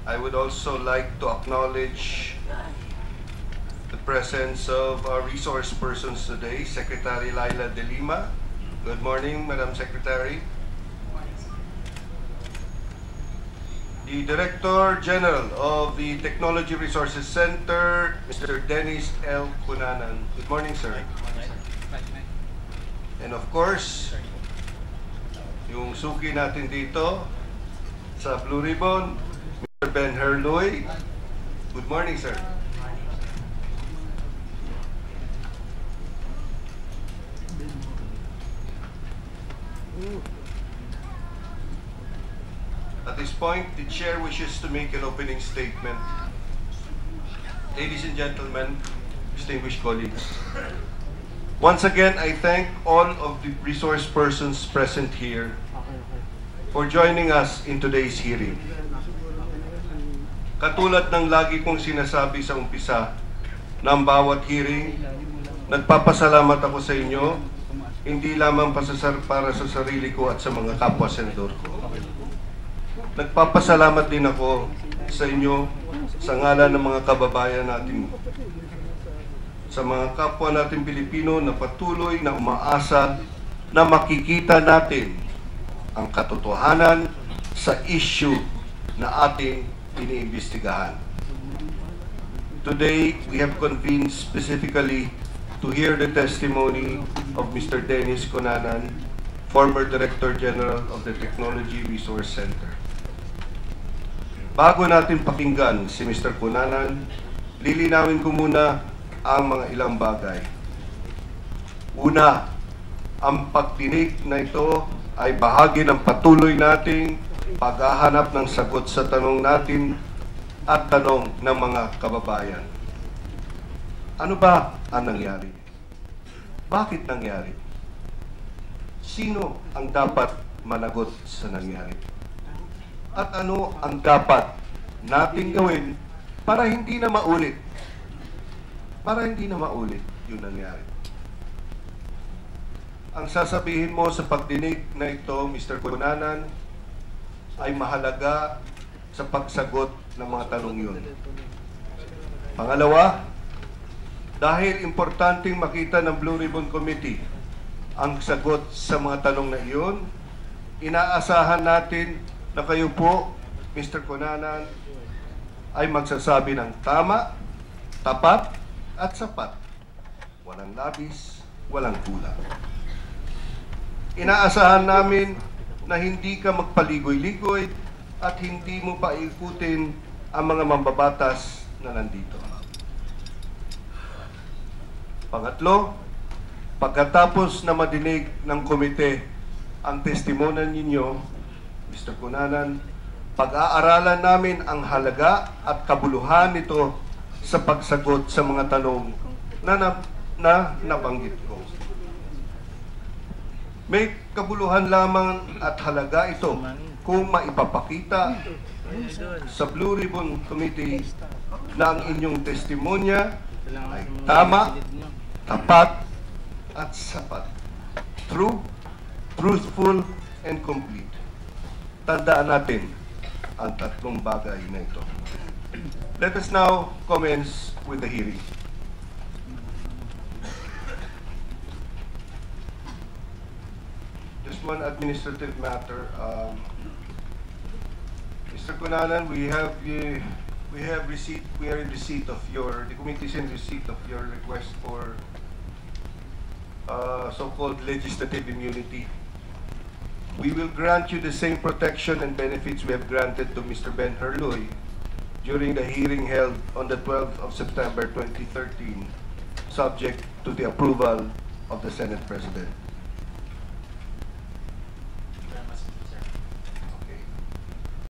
I would also like to acknowledge the presence of our resource persons today, Secretary Laila De Lima. Good morning, Madam Secretary. The Director General of the Technology Resources Center, Mr. Dennis L. Cunanan. Good morning, sir. And of course, yung suki natin dito sa Blue Ribbon, Mr. Ben Herloy. Good morning, sir. At this point, the Chair wishes to make an opening statement. Ladies and gentlemen, distinguished colleagues, once again, I thank all of the resource persons present here for joining us in today's hearing. Katulad ng lagi kong sinasabi sa umpisa ng bawat hearing, nagpapasalamat ako sa inyo, hindi lamang para sa sarili ko at sa mga kapwa senador ko. Nagpapasalamat din ako sa inyo sa ngalan ng mga kababayan natin, sa mga kapwa natin Pilipino na patuloy na umaasa na makikita natin ang katotohanan sa issue na ating iniimbestigahan. Today, we have convened specifically to hear the testimony of Mr. Dennis Cunanan, former Director General of the Technology Resource Center. Bago natin pakinggan si Mr. Cunanan, lilinawin ko muna ang mga ilang bagay. Una, ang pagdinig na ito ay bahagi ng patuloy nating paghahanap ng sagot sa tanong natin at tanong ng mga kababayan. Ano ba ang nangyari? Bakit nangyari? Sino ang dapat managot sa nangyari? At ano ang dapat nating gawin para hindi na maulit? Para hindi na maulit yung nangyari. Ang sasabihin mo sa pagdinig na ito, Mr. Cunanan, ay mahalaga sa pagsagot ng mga tanong yun. Pangalawa, dahil importanteng makita ng Blue Ribbon Committee ang sagot sa mga tanong na iyon, inaasahan natin na kayo po, Mr. Cunanan, ay magsasabi ng tama, tapat, at sapat. Walang labis, walang kulang. Inaasahan namin na hindi ka magpaligoy-ligoy at hindi mo paikutin ang mga mambabatas na nandito. Pangatlo, pagkatapos na madinig ng komite ang testimonan ninyo, Mr. Cunanan, pag-aaralan namin ang halaga at kabuluhan nito sa pagsagot sa mga tanong na nabanggit ko. May kabuluhan lamang at halaga ito kung maipapakita sa Blue Ribbon Committee na ang inyong testimonya ay tama, tapat, at sapat. True, truthful, and complete. Tandaan natin ang tatlong bagay na ito. Let us now commence with the hearing. Just one administrative matter. Mr. Cunanan, we are in receipt of the committee is in receipt of your request for so-called legislative immunity. We will grant you the same protection and benefits we have granted to Mr. Ben Herloy during the hearing held on the 12th of September 2013, subject to the approval of the Senate President.